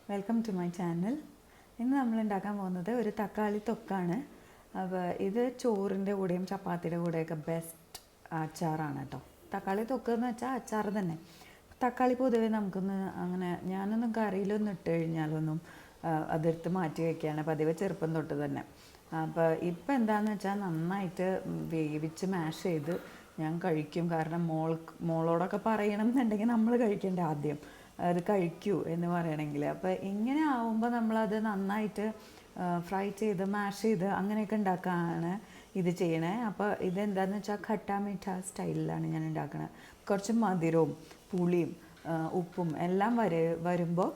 Welcome to my channel. ഇന്ന് നമ്മൾ ഉണ്ടാക്കാൻ പോകുന്നത് ഒരു തക്കാളി തൊക്കാണ്. അപ്പോൾ ഇത് ചോറിൻ്റെ കൂടെയും ചപ്പാത്തിയുടെ കൂടെയൊക്കെ ബെസ്റ്റ് അച്ചാറാണ് കേട്ടോ. തക്കാളി തൊക്ക് എന്ന് വെച്ചാൽ അച്ചാർ തന്നെ. തക്കാളി പൊതുവേ നമുക്കൊന്ന് അങ്ങനെ ഞാനൊന്നും കറിയിലൊന്നും ഇട്ട് കഴിഞ്ഞാലൊന്നും അതെടുത്ത് മാറ്റി വയ്ക്കുകയാണ് പതിവ്, ചെറുപ്പം തൊട്ട് തന്നെ. അപ്പോൾ ഇപ്പം എന്താണെന്ന് വെച്ചാൽ നന്നായിട്ട് വേവിച്ച് മാഷ് ചെയ്ത് ഞാൻ കഴിക്കും. കാരണം മോളോടൊക്കെ പറയണം എന്നുണ്ടെങ്കിൽ നമ്മൾ കഴിക്കേണ്ട ആദ്യം അത് കഴിക്കൂ എന്ന് പറയണമെങ്കിൽ. അപ്പോൾ ഇങ്ങനെ ആവുമ്പോൾ നമ്മളത് നന്നായിട്ട് ഫ്രൈ ചെയ്ത് മാഷ് ചെയ്ത് അങ്ങനെയൊക്കെ ഉണ്ടാക്കാനാണ് ഇത് ചെയ്യണേ. അപ്പോൾ ഇതെന്താണെന്ന് വെച്ചാൽ ഖട്ടാമീഠ സ്റ്റൈലിലാണ് ഞാൻ ഉണ്ടാക്കുന്നത്. കുറച്ച് മധുരവും പുളിയും ഉപ്പും എല്ലാം വരുമ്പോൾ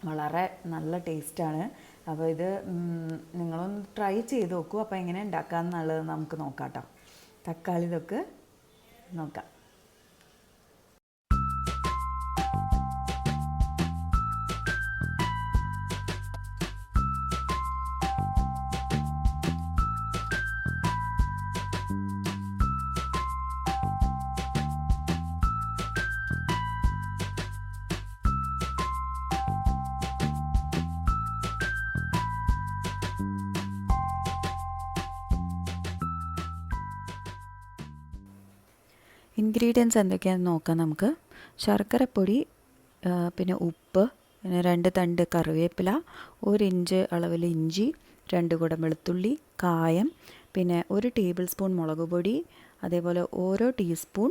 വളരെ നല്ല ടേസ്റ്റാണ്. അപ്പോൾ ഇത് നിങ്ങളൊന്ന് ട്രൈ ചെയ്ത് നോക്കൂ. അപ്പോൾ എങ്ങനെ ഉണ്ടാക്കാമെന്നുള്ളത് നമുക്ക് നോക്കാം കേട്ടോ. തക്കാളി തൊക്ക് നോക്കാം. ഇൻഗ്രീഡിയൻസ് എന്തൊക്കെയാണെന്ന് നോക്കാം നമുക്ക്. ശർക്കരപ്പൊടി, പിന്നെ ഉപ്പ്, പിന്നെ 2 തണ്ട് കറിവേപ്പില, 1 ഇഞ്ച് അളവിൽ ഇഞ്ചി, 2 കുടം വെളുത്തുള്ളി, കായം, പിന്നെ 1 ടേബിൾ സ്പൂൺ മുളക് പൊടി, അതേപോലെ ഓരോ ടീസ്പൂൺ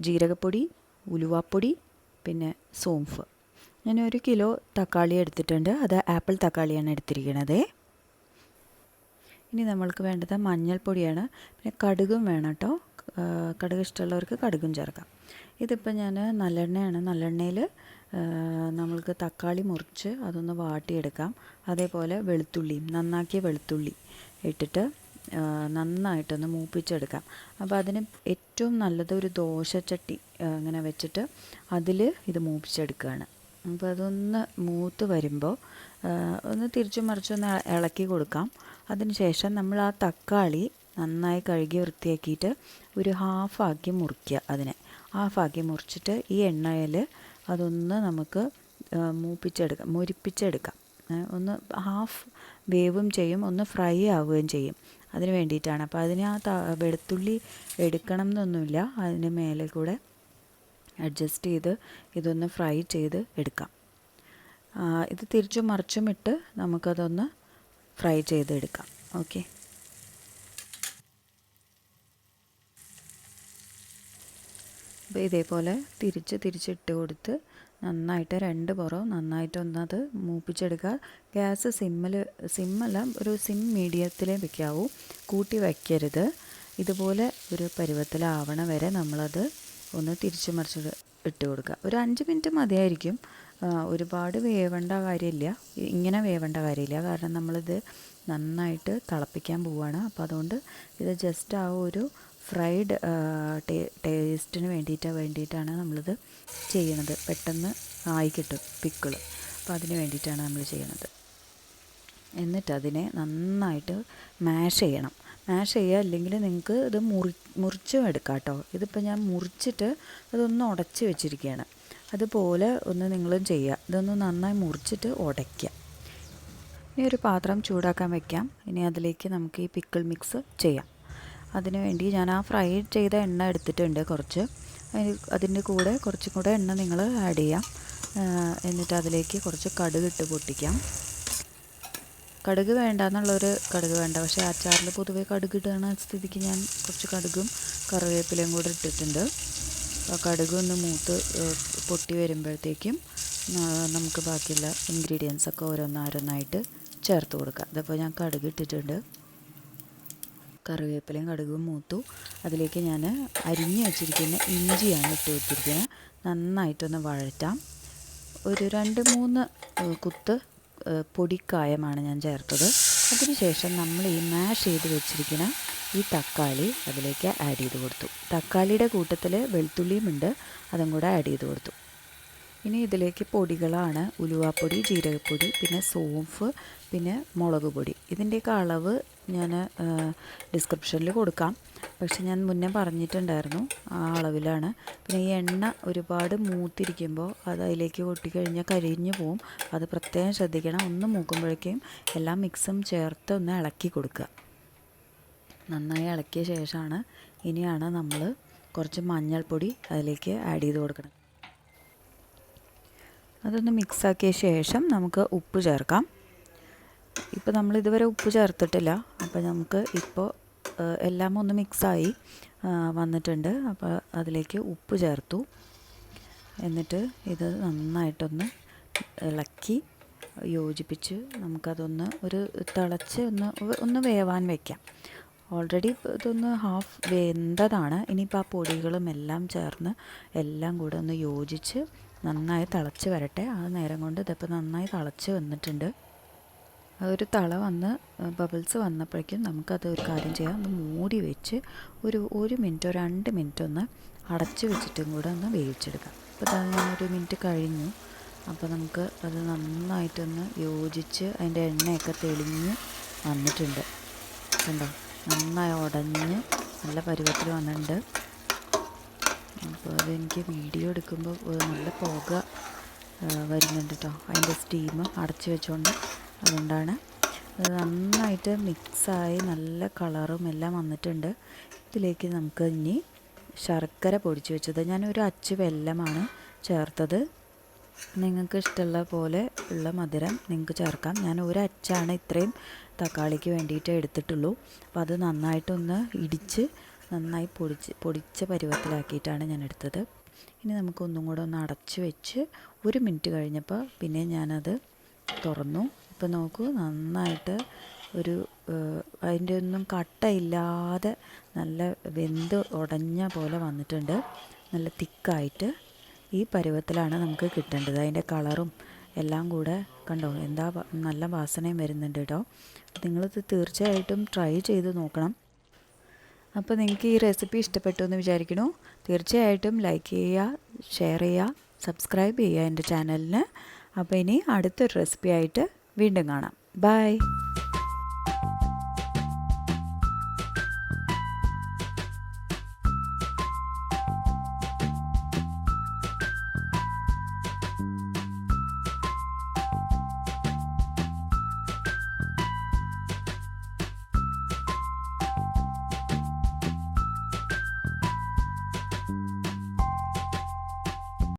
ജീരകപ്പൊടി, ഉലുവാപ്പൊടി, പിന്നെ സോംഫ്. ഞാൻ 1 കിലോ തക്കാളി എടുത്തിട്ടുണ്ട്. അത് ആപ്പിൾ തക്കാളിയാണ് എടുത്തിരിക്കുന്നത്. ഇനി നമ്മൾക്ക് വേണ്ടത് മഞ്ഞൾപ്പൊടിയാണ്. പിന്നെ കടുകും വേണം കേട്ടോ. കടുക് ഇഷ്ടമുള്ളവർക്ക് കടുകും ചേർക്കാം. ഇതിപ്പോൾ ഞാൻ നല്ലെണ്ണയാണ്. നല്ലെണ്ണയിൽ നമ്മൾക്ക് തക്കാളി മുറിച്ച് അതൊന്ന് വാട്ടിയെടുക്കാം. അതേപോലെ വെളുത്തുള്ളിയും, നന്നാക്കിയ വെളുത്തുള്ളി ഇട്ടിട്ട് നന്നായിട്ടൊന്ന് മൂപ്പിച്ചെടുക്കാം. അപ്പോൾ അതിന് ഏറ്റവും നല്ലത് ഒരു ദോശച്ചട്ടി ഇങ്ങനെ വെച്ചിട്ട് അതിൽ ഇത് മൂപ്പിച്ചെടുക്കുകയാണ്. അപ്പോൾ അതൊന്ന് മൂത്ത് വരുമ്പോൾ ഒന്ന് തിരിച്ചും മറിച്ചൊന്ന് ഇളക്കി കൊടുക്കാം. അതിനുശേഷം നമ്മൾ ആ തക്കാളി നന്നായി കഴുകി വൃത്തിയാക്കിയിട്ട് ഒരു ഹാഫാക്കി മുറിക്കുക. അതിനെ ഹാഫാക്കി മുറിച്ചിട്ട് ഈ എണ്ണയിൽ അതൊന്ന് നമുക്ക് മുരിപ്പിച്ചെടുക്കാം. ഒന്ന് ഹാഫ് വേവും ചെയ്യും, ഒന്ന് ഫ്രൈ ആവുകയും ചെയ്യും. അതിന് വേണ്ടിയിട്ടാണ്. അപ്പോൾ അതിന് ആ വെളുത്തുള്ളി എടുക്കണം എന്നൊന്നുമില്ല. അതിന് മേലെ കൂടെ അഡ്ജസ്റ്റ് ചെയ്ത് ഇതൊന്ന് ഫ്രൈ ചെയ്ത് എടുക്കാം. ഇത് തിരിച്ചും മറിച്ചും ഇട്ട് നമുക്കതൊന്ന് ഫ്രൈ ചെയ്തെടുക്കാം. ഓക്കെ. അപ്പോൾ ഇതേപോലെ തിരിച്ചിട്ട് കൊടുത്ത് നന്നായിട്ട് 2 പുറവും നന്നായിട്ടൊന്നത് മൂപ്പിച്ചെടുക്കുക. ഗ്യാസ് സിമ്മല്ല, ഒരു സിം മീഡിയത്തിലേ വയ്ക്കാവൂ, കൂട്ടി വയ്ക്കരുത്. ഇതുപോലെ ഒരു പരുവത്തിലാവണ വരെ നമ്മളത് ഒന്ന് തിരിച്ചു മറിച്ച് ഇട്ട് കൊടുക്കുക. ഒരു 5 മിനിറ്റ് മതിയായിരിക്കും. ഒരുപാട് വേവേണ്ട കാര്യമില്ല, ഇങ്ങനെ വേവേണ്ട കാര്യമില്ല. കാരണം നമ്മളിത് നന്നായിട്ട് തിളപ്പിക്കാൻ പോവുകയാണ്. അപ്പോൾ അതുകൊണ്ട് ഇത് ജസ്റ്റ് ആ ഒരു ഫ്രൈഡ് ടേസ്റ്റിന് വേണ്ടിയിട്ടാണ് നമ്മളിത് ചെയ്യണത്. പെട്ടെന്ന് ആയി കിട്ടും പിക്കിൾ. അപ്പോൾ അതിന് വേണ്ടിയിട്ടാണ് നമ്മൾ ചെയ്യണത്. എന്നിട്ട് അതിനെ നന്നായിട്ട് മാഷ് ചെയ്യണം. മാഷ് ചെയ്യുക, അല്ലെങ്കിൽ നിങ്ങൾക്ക് ഇത് മുറിച്ചും എടുക്കാം കേട്ടോ. ഇതിപ്പോൾ ഞാൻ മുറിച്ചിട്ട് അതൊന്ന് ഉടച്ച് വെച്ചിരിക്കുകയാണ്. അതുപോലെ ഒന്ന് നിങ്ങളും ചെയ്യുക. ഇതൊന്ന് നന്നായി മുറിച്ചിട്ട് ഉടയ്ക്കുക. ഇനി ഒരു പാത്രം ചൂടാക്കാൻ വയ്ക്കാം. ഇനി അതിലേക്ക് നമുക്ക് ഈ പിക്കിൾ മിക്സ് ചെയ്യാം. അതിന് വേണ്ടി ഞാൻ ആ ഫ്രൈ ചെയ്ത എണ്ണ എടുത്തിട്ടുണ്ട് കുറച്ച്. അതിൻ്റെ കൂടെ കുറച്ചും കൂടെ എണ്ണ നിങ്ങൾ ആഡ് ചെയ്യാം. എന്നിട്ട് അതിലേക്ക് കുറച്ച് കടുക് ഇട്ട് പൊട്ടിക്കാം. കടുക് വേണ്ടെന്നുള്ളൊരു കടുക് വേണ്ട, പക്ഷേ അച്ചാറിൽ പൊതുവേ കടുക് ഇടുന്ന സ്ഥിതിക്ക് ഞാൻ കുറച്ച് കടുകും കറിവേപ്പിലയും കൂടെ ഇട്ടിട്ടുണ്ട്. കടുക് ഒന്ന് മൂത്ത് പൊട്ടി വരുമ്പോഴത്തേക്കും നമുക്ക് ബാക്കിയുള്ള ഇൻഗ്രീഡിയൻസൊക്കെ ഓരോന്നായിട്ട് ചേർത്ത് കൊടുക്കാം. അതപ്പോൾ ഞാൻ കടുക് ഇട്ടിട്ടുണ്ട്. കറിവേപ്പിലയും കടുകും മൂത്തു. അതിലേക്ക് ഞാൻ അരിഞ്ഞ് വെച്ചിരിക്കുന്ന ഇഞ്ചിയാണ് ഇട്ട് വെച്ചിരിക്കുന്നത്. നന്നായിട്ടൊന്ന് വഴറ്റാം. ഒരു 2-3 കുത്ത് പൊടിക്കായമാണ് ഞാൻ ചേർത്തത്. അതിനുശേഷം നമ്മൾ ഈ മാഷ് ചെയ്ത് വെച്ചിരിക്കുന്ന ഈ തക്കാളി അതിലേക്ക് ആഡ് ചെയ്ത് കൊടുത്തു. തക്കാളിയുടെ കൂട്ടത്തിൽ വെളുത്തുള്ളിയും ഉണ്ട്, അതും കൂടെ ആഡ് ചെയ്ത് കൊടുത്തു. ഇനി ഇതിലേക്ക് പൊടികളാണ് ഉലുവാപ്പൊടി, ജീരകപ്പൊടി, പിന്നെ സോംഫ്, പിന്നെ മുളക് പൊടി. ഇതിൻ്റെയൊക്കെ അളവ് ഞാൻ ഡിസ്ക്രിപ്ഷനിൽ കൊടുക്കാം. പക്ഷെ ഞാൻ മുന്നേ പറഞ്ഞിട്ടുണ്ടായിരുന്നു ആ അളവിലാണ്. പിന്നെ ഈ എണ്ണ ഒരുപാട് മൂത്തിരിക്കുമ്പോൾ അത് അതിലേക്ക് കൊട്ടിക്കഴിഞ്ഞാൽ കരിഞ്ഞു പോവും. അത് പ്രത്യേകം ശ്രദ്ധിക്കണം. ഒന്ന് മൂക്കുമ്പോഴേക്കും എല്ലാ മിക്സും ചേർത്ത് ഒന്ന് ഇളക്കി കൊടുക്കുക. നന്നായി ഇളക്കിയ ശേഷമാണ് ഇനിയാണ് നമ്മൾ കുറച്ച് മഞ്ഞൾപ്പൊടി അതിലേക്ക് ആഡ് ചെയ്ത് കൊടുക്കണം. അതൊന്ന് മിക്സാക്കിയ ശേഷം നമുക്ക് ഉപ്പ് ചേർക്കാം. ഇപ്പോൾ നമ്മൾ ഇതുവരെ ഉപ്പ് ചേർത്തിട്ടില്ല. അപ്പോൾ നമുക്ക് ഇപ്പോൾ എല്ലാം ഒന്ന് മിക്സായി വന്നിട്ടുണ്ട്. അപ്പോൾ അതിലേക്ക് ഉപ്പ് ചേർത്തു. എന്നിട്ട് ഇത് നന്നായിട്ടൊന്ന് ഇളക്കി യോജിപ്പിച്ച് നമുക്കതൊന്ന് ഒരു തിളച്ച് ഒന്ന് വേവാൻ വയ്ക്കാം. ഓൾറെഡി ഇതൊന്ന് ഹാഫ് വെന്തതാണ്. ഇനിയിപ്പോൾ ആ പൊടികളും എല്ലാം ചേർന്ന് എല്ലാം കൂടെ ഒന്ന് യോജിച്ച് നന്നായി തിളച്ച് വരട്ടെ. ആ നേരം കൊണ്ട് ഇതിപ്പോൾ നന്നായി തിളച്ച് വന്നിട്ടുണ്ട്. അതൊരു തള വന്ന് ബബിൾസ് വന്നപ്പോഴേക്കും നമുക്കത് ഒരു കാര്യം ചെയ്യാം, ഒന്ന് മൂടി വെച്ച് ഒരു മിനിറ്റോ 2 മിനിറ്റ് ഒന്ന് അടച്ച് വെച്ചിട്ടും കൂടെ ഒന്ന് വേവിച്ചെടുക്കാം. അപ്പോൾ ഞാനൊരു മിനിറ്റ് കഴിഞ്ഞു. അപ്പോൾ നമുക്ക് അത് നന്നായിട്ടൊന്ന് യോജിച്ച് അതിൻ്റെ എണ്ണയൊക്കെ തെളിഞ്ഞ് വന്നിട്ടുണ്ട്. കണ്ടോ, നന്നായി ഉടഞ്ഞ് നല്ല പരുവത്തിൽ വന്നിട്ടുണ്ട്. അപ്പോൾ അതെനിക്ക് വീഡിയോ എടുക്കുമ്പോൾ നല്ല പുക വരുന്നുണ്ട് കേട്ടോ, അതിൻ്റെ സ്റ്റീം അടച്ച് വെച്ചുകൊണ്ട്. അതുകൊണ്ടാണ്. അത് നന്നായിട്ട് മിക്സായി നല്ല കളറും എല്ലാം വന്നിട്ടുണ്ട്. ഇതിലേക്ക് നമുക്ക് ഇനി ശർക്കര പൊടിച്ച് വെച്ചത്, ഞാനൊരു അച്ച് വെല്ലമാണ് ചേർത്തത്. നിങ്ങൾക്ക് ഇഷ്ടമുള്ള പോലെ ഉള്ള മധുരം നിങ്ങൾക്ക് ചേർക്കാം. ഞാൻ ഒരു അച്ചാണ് ഇത്രയും തക്കാളിക്ക് വേണ്ടിയിട്ട് എടുത്തിട്ടുള്ളൂ. അപ്പോൾ അത് നന്നായിട്ടൊന്ന് ഇടിച്ച് നന്നായി പൊടിച്ച പരുവത്തിലാക്കിയിട്ടാണ് ഞാൻ എടുത്തത്. ഇനി നമുക്കൊന്നും കൂടെ ഒന്ന് അടച്ച് വെച്ച് 1 മിനിറ്റ് കഴിഞ്ഞപ്പോൾ പിന്നെ ഞാനത് തുറന്നു. ഇപ്പോൾ നോക്കൂ, നന്നായിട്ട് അതിൻ്റെ ഒന്നും കട്ടയില്ലാതെ നല്ല വെന്ത് ഉടഞ്ഞ പോലെ വന്നിട്ടുണ്ട്. നല്ല തിക്കായിട്ട് ഈ പരുവത്തിലാണ് നമുക്ക് കിട്ടേണ്ടത്. അതിൻ്റെ കളറും എല്ലാം കൂടെ കണ്ടോ, എന്താ നല്ല വാസനയും വരുന്നുണ്ട് കേട്ടോ. നിങ്ങളിത് തീർച്ചയായിട്ടും ട്രൈ ചെയ്ത് നോക്കണം. അപ്പോൾ നിങ്ങൾക്ക് ഈ റെസിപ്പി ഇഷ്ടപ്പെട്ടു എന്ന് വിചാരിക്കുന്നു. തീർച്ചയായിട്ടും ലൈക്ക് ചെയ്യുക, ഷെയർ ചെയ്യുക, സബ്സ്ക്രൈബ് ചെയ്യുക എൻ്റെ ചാനലിന്. അപ്പോൾ ഇനി അടുത്തൊരു റെസിപ്പി ആയിട്ട് വീണ്ടും കാണാം. ബൈ.